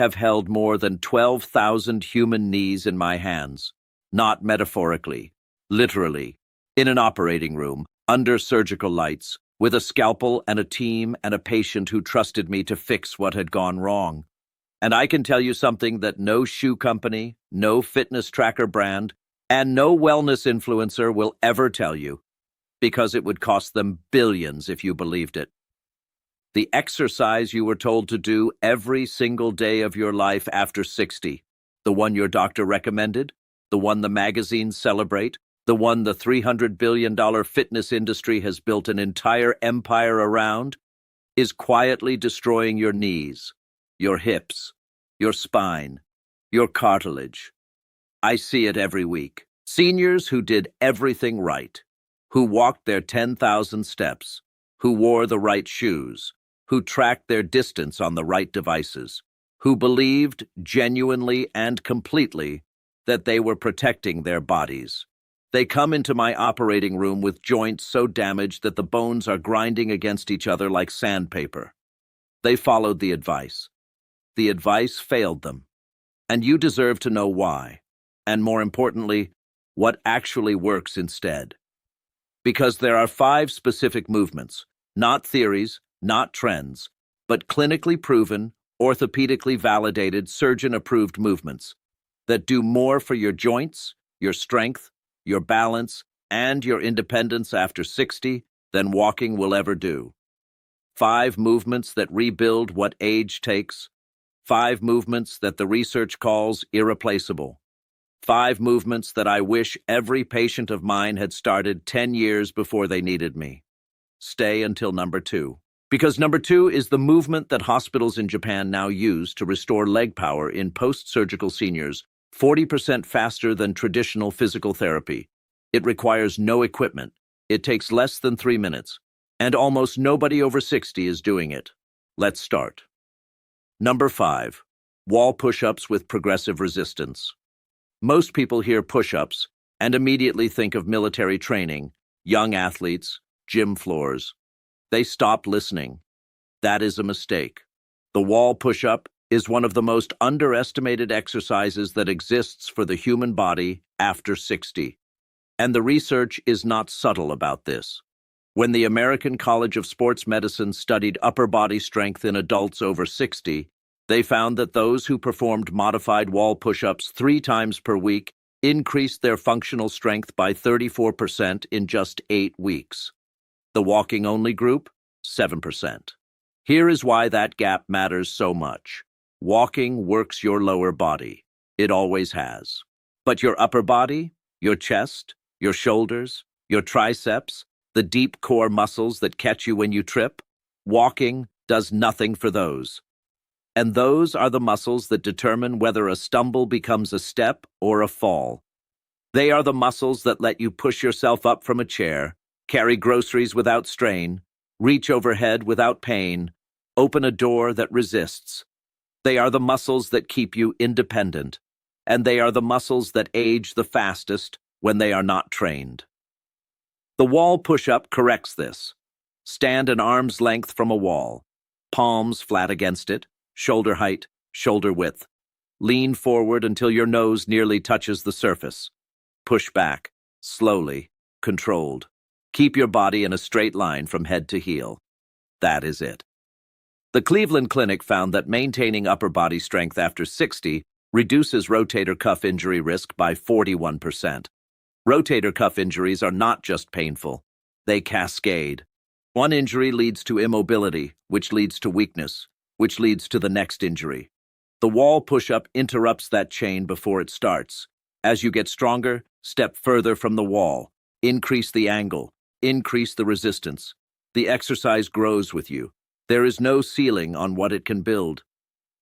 have held more than 12,000 human knees in my hands, not metaphorically, literally, in an operating room, under surgical lights, with a scalpel and a team and a patient who trusted me to fix what had gone wrong. And I can tell you something that no shoe company, no fitness tracker brand, and no wellness influencer will ever tell you, because it would cost them billions if you believed it. The exercise you were told to do every single day of your life after 60, the one your doctor recommended, the one the magazines celebrate, the one the $300 billion fitness industry has built an entire empire around, is quietly destroying your knees, your hips, your spine, your cartilage. I see it every week. Seniors who did everything right, who walked their 10,000 steps, who wore the right shoes, who tracked their distance on the right devices, who believed genuinely and completely that they were protecting their bodies. They come into my operating room with joints so damaged that the bones are grinding against each other like sandpaper. They followed the advice. The advice failed them. And you deserve to know why. And more importantly, what actually works instead. Because there are 5 specific movements, not theories, not trends, but clinically proven, orthopedically validated, surgeon-approved movements that do more for your joints, your strength, your balance, and your independence after 60 than walking will ever do. 5 movements that rebuild what age takes. 5 movements that the research calls irreplaceable. 5 movements that I wish every patient of mine had started 10 years before they needed me. Stay until number 2. Because number 2 is the movement that hospitals in Japan now use to restore leg power in post-surgical seniors 40% faster than traditional physical therapy. It requires no equipment. It takes less than 3 minutes. And almost nobody over 60 is doing it. Let's start. Number 5. Wall push-ups with progressive resistance. Most people hear push-ups and immediately think of military training, young athletes, gym floors. They stop listening. That is a mistake. The wall push-up is one of the most underestimated exercises that exists for the human body after 60. And the research is not subtle about this. When the American College of Sports Medicine studied upper body strength in adults over 60, they found that those who performed modified wall push-ups 3 times per week increased their functional strength by 34% in just 8 weeks. The walking-only group, 7%. Here is why that gap matters so much. Walking works your lower body. It always has. But your upper body, your chest, your shoulders, your triceps, the deep core muscles that catch you when you trip, walking does nothing for those. And those are the muscles that determine whether a stumble becomes a step or a fall. They are the muscles that let you push yourself up from a chair, carry groceries without strain, reach overhead without pain, open a door that resists. They are the muscles that keep you independent, and they are the muscles that age the fastest when they are not trained. The wall push-up corrects this. Stand an arm's length from a wall, palms flat against it, shoulder height, shoulder width. Lean forward until your nose nearly touches the surface. Push back, slowly, controlled. Keep your body in a straight line from head to heel. That is it. The Cleveland Clinic found that maintaining upper body strength after 60 reduces rotator cuff injury risk by 41%. Rotator cuff injuries are not just painful. They cascade. One injury leads to immobility, which leads to weakness, which leads to the next injury. The wall push-up interrupts that chain before it starts. As you get stronger, step further from the wall. Increase the angle. Increase the resistance. The exercise grows with you. There is no ceiling on what it can build.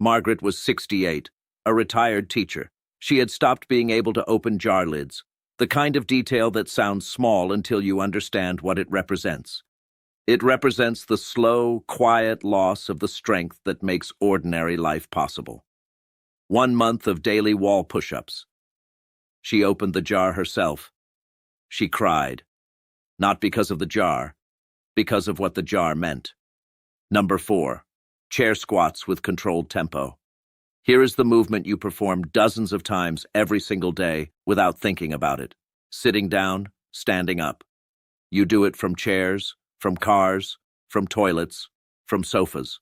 Margaret was 68, a retired teacher. She had stopped being able to open jar lids, the kind of detail that sounds small until you understand what it represents. It represents the slow, quiet loss of the strength that makes ordinary life possible. 1 month of daily wall push-ups. She opened the jar herself. She cried. Not because of the jar, because of what the jar meant. Number 4. Chair squats with controlled tempo. Here is the movement you perform dozens of times every single day without thinking about it. Sitting down, standing up. You do it from chairs, from cars, from toilets, from sofas.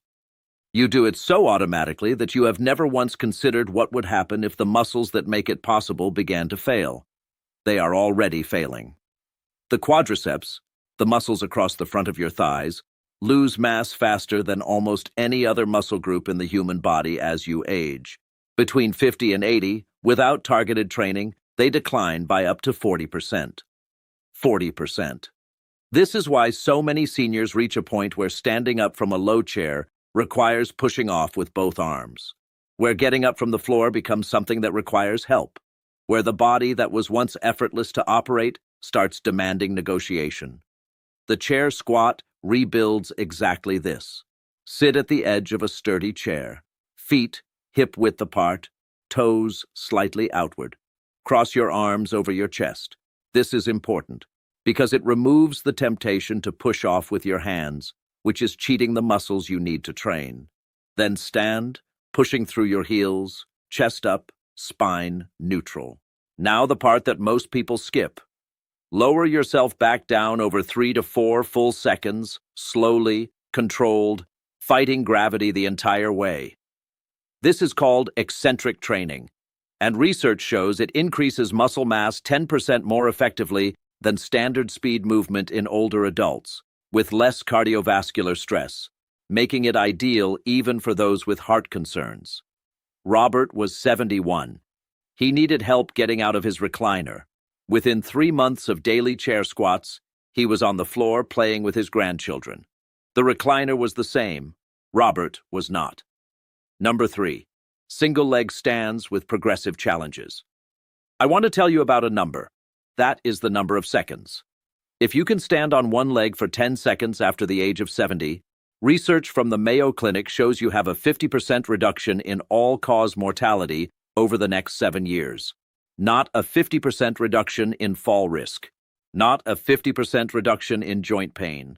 You do it so automatically that you have never once considered what would happen if the muscles that make it possible began to fail. They are already failing. The quadriceps, the muscles across the front of your thighs, lose mass faster than almost any other muscle group in the human body as you age. Between 50 and 80, without targeted training, they decline by up to 40%. 40%. This is why so many seniors reach a point where standing up from a low chair requires pushing off with both arms, where getting up from the floor becomes something that requires help, where the body that was once effortless to operate starts demanding negotiation. The chair squat rebuilds exactly this. Sit at the edge of a sturdy chair, feet hip-width apart, toes slightly outward. Cross your arms over your chest. This is important because it removes the temptation to push off with your hands, which is cheating the muscles you need to train. Then stand, pushing through your heels, chest up, spine neutral. Now the part that most people skip. Lower yourself back down over 3 to 4 full seconds, slowly, controlled, fighting gravity the entire way. This is called eccentric training, and research shows it increases muscle mass 10% more effectively than standard speed movement in older adults, with less cardiovascular stress, making it ideal even for those with heart concerns. Robert was 71. He needed help getting out of his recliner. Within 3 months of daily chair squats, he was on the floor playing with his grandchildren. The recliner was the same. Robert was not. Number 3. Single leg stands with progressive challenges. I want to tell you about a number. That is the number of seconds. If you can stand on one leg for 10 seconds after the age of 70, research from the Mayo Clinic shows you have a 50% reduction in all-cause mortality over the next 7 years. Not a 50% reduction in fall risk. Not a 50% reduction in joint pain.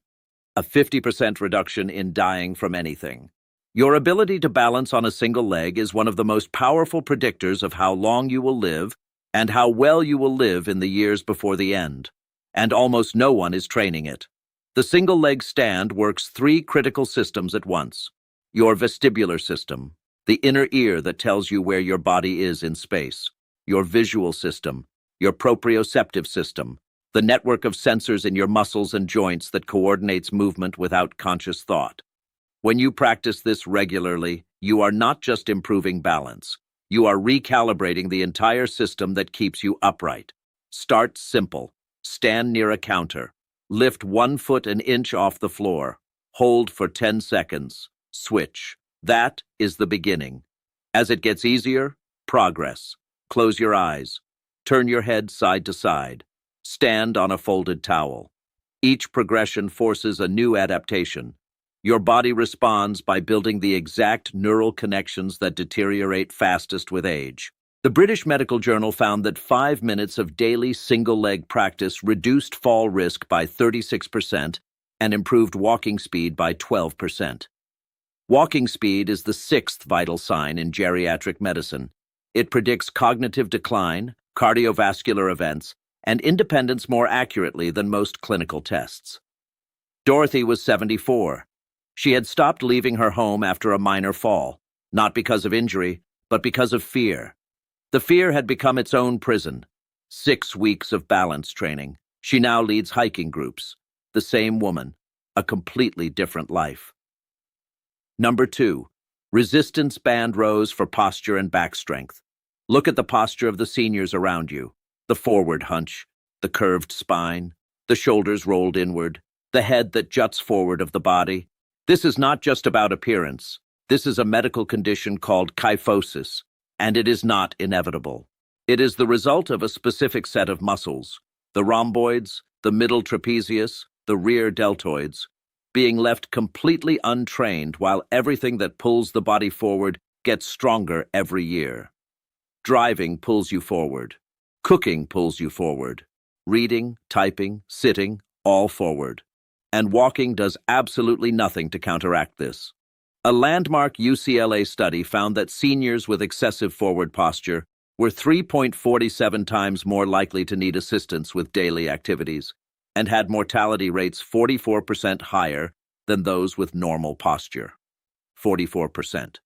A 50% reduction in dying from anything. Your ability to balance on a single leg is one of the most powerful predictors of how long you will live and how well you will live in the years before the end. And almost no one is training it. The single leg stand works 3 critical systems at once. Your vestibular system, the inner ear that tells you where your body is in space. Your visual system, your proprioceptive system, the network of sensors in your muscles and joints that coordinates movement without conscious thought. When you practice this regularly, you are not just improving balance. You are recalibrating the entire system that keeps you upright. Start simple. Stand near a counter. Lift 1 foot an inch off the floor. Hold for 10 seconds. Switch. That is the beginning. As it gets easier, progress. Close your eyes. Turn your head side to side. Stand on a folded towel. Each progression forces a new adaptation. Your body responds by building the exact neural connections that deteriorate fastest with age. The British Medical Journal found that 5 minutes of daily single-leg practice reduced fall risk by 36% and improved walking speed by 12%. Walking speed is the 6th vital sign in geriatric medicine. It predicts cognitive decline, cardiovascular events, and independence more accurately than most clinical tests. Dorothy was 74. She had stopped leaving her home after a minor fall, not because of injury, but because of fear. The fear had become its own prison. 6 weeks of balance training. She now leads hiking groups. The same woman, a completely different life. Number 2. Resistance band rows for posture and back strength. Look at the posture of the seniors around you. The forward hunch, the curved spine, the shoulders rolled inward, the head that juts forward of the body. This is not just about appearance. This is a medical condition called kyphosis, and it is not inevitable. It is the result of a specific set of muscles, the rhomboids, the middle trapezius, the rear deltoids, being left completely untrained while everything that pulls the body forward gets stronger every year. Driving pulls you forward. Cooking pulls you forward. Reading, typing, sitting, all forward. And walking does absolutely nothing to counteract this. A landmark UCLA study found that seniors with excessive forward posture were 3.47 times more likely to need assistance with daily activities and had mortality rates 44% higher than those with normal posture. 44%.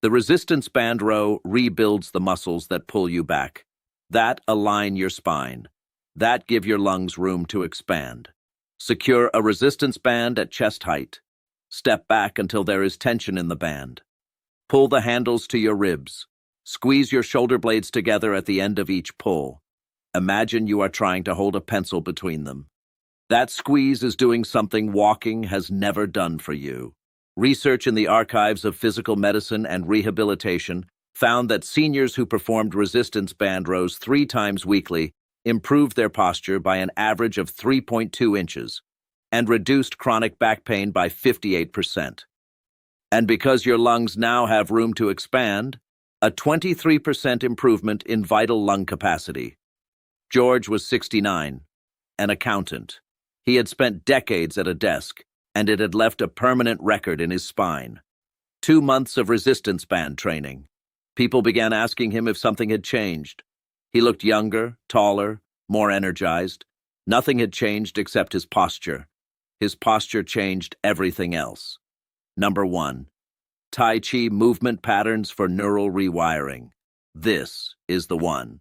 The resistance band row rebuilds the muscles that pull you back, that align your spine, that give your lungs room to expand. Secure a resistance band at chest height. Step back until there is tension in the band. Pull the handles to your ribs. Squeeze your shoulder blades together at the end of each pull. Imagine you are trying to hold a pencil between them. That squeeze is doing something walking has never done for you. Research in the archives of physical medicine and rehabilitation found that seniors who performed resistance band rows 3 times weekly improved their posture by an average of 3.2 inches and reduced chronic back pain by 58%. And because your lungs now have room to expand, a 23% improvement in vital lung capacity. George was 69, an accountant. He had spent decades at a desk, and it had left a permanent record in his spine. 2 months of resistance band training. People began asking him if something had changed. He looked younger, taller, more energized. Nothing had changed except his posture. His posture changed everything else. Number 1. Tai Chi movement patterns for neural rewiring. This is the one.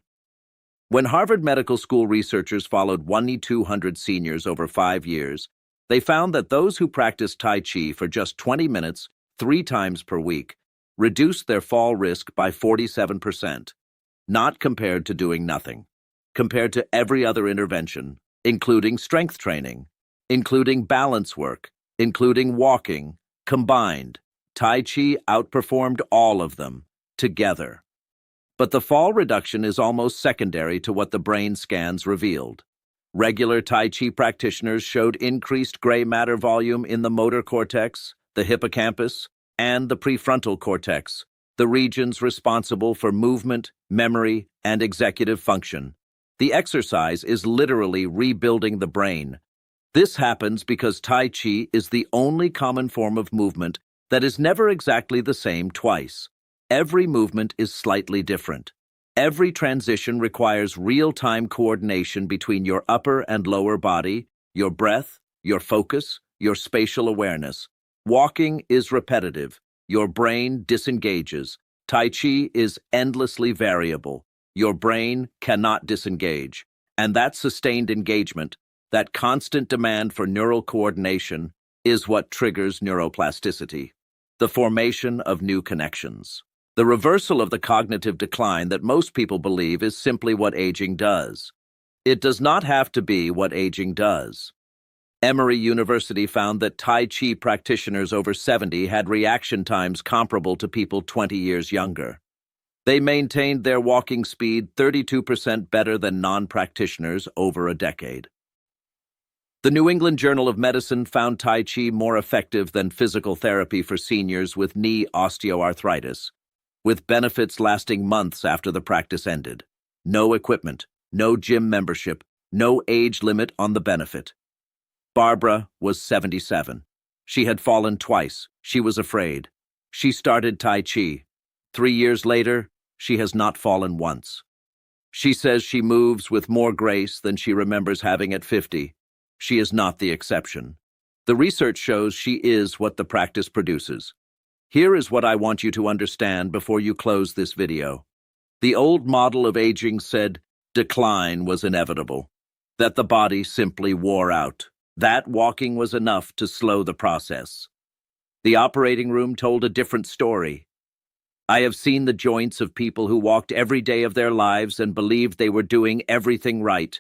When Harvard Medical School researchers followed 200 seniors over 5 years, they found that those who practiced Tai Chi for just 20 minutes, 3 times per week, reduced their fall risk by 47%, not compared to doing nothing, compared to every other intervention, including strength training, including balance work, including walking, combined. Tai Chi outperformed all of them, together. But the fall reduction is almost secondary to what the brain scans revealed. Regular Tai Chi practitioners showed increased gray matter volume in the motor cortex, the hippocampus, and the prefrontal cortex, the regions responsible for movement, memory, and executive function. The exercise is literally rebuilding the brain. This happens because Tai Chi is the only common form of movement that is never exactly the same twice. Every movement is slightly different. Every transition requires real-time coordination between your upper and lower body, your breath, your focus, your spatial awareness. Walking is repetitive. Your brain disengages. Tai Chi is endlessly variable. Your brain cannot disengage. And that sustained engagement, that constant demand for neural coordination, is what triggers neuroplasticity, the formation of new connections. The reversal of the cognitive decline that most people believe is simply what aging does. It does not have to be what aging does. Emory University found that Tai Chi practitioners over 70 had reaction times comparable to people 20 years younger. They maintained their walking speed 32% better than non-practitioners over a decade. The New England Journal of Medicine found Tai Chi more effective than physical therapy for seniors with knee osteoarthritis, with benefits lasting months after the practice ended. No equipment, no gym membership, no age limit on the benefit. Barbara was 77. She had fallen twice. She was afraid. She started Tai Chi. 3 years later, she has not fallen once. She says she moves with more grace than she remembers having at 50. She is not the exception. The research shows she is what the practice produces. Here is what I want you to understand before you close this video. The old model of aging said decline was inevitable, that the body simply wore out, that walking was enough to slow the process. The operating room told a different story. I have seen the joints of people who walked every day of their lives and believed they were doing everything right.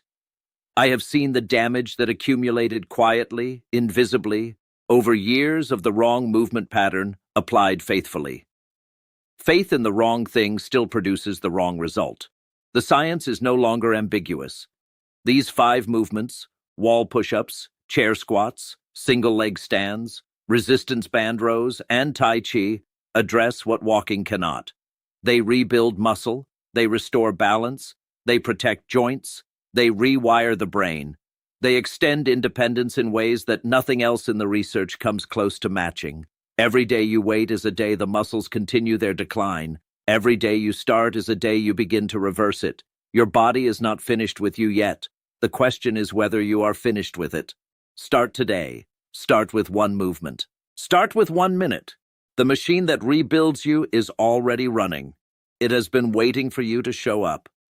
I have seen the damage that accumulated quietly, invisibly, over years of the wrong movement pattern applied faithfully. Faith in the wrong thing still produces the wrong result. The science is no longer ambiguous. These 5 movements, wall push-ups, chair squats, single-leg stands, resistance band rows, and Tai Chi, address what walking cannot. They rebuild muscle, they restore balance, they protect joints, they rewire the brain. They extend independence in ways that nothing else in the research comes close to matching. Every day you wait is a day the muscles continue their decline. Every day you start is a day you begin to reverse it. Your body is not finished with you yet. The question is whether you are finished with it. Start today. Start with one movement. Start with 1 minute. The machine that rebuilds you is already running. It has been waiting for you to show up.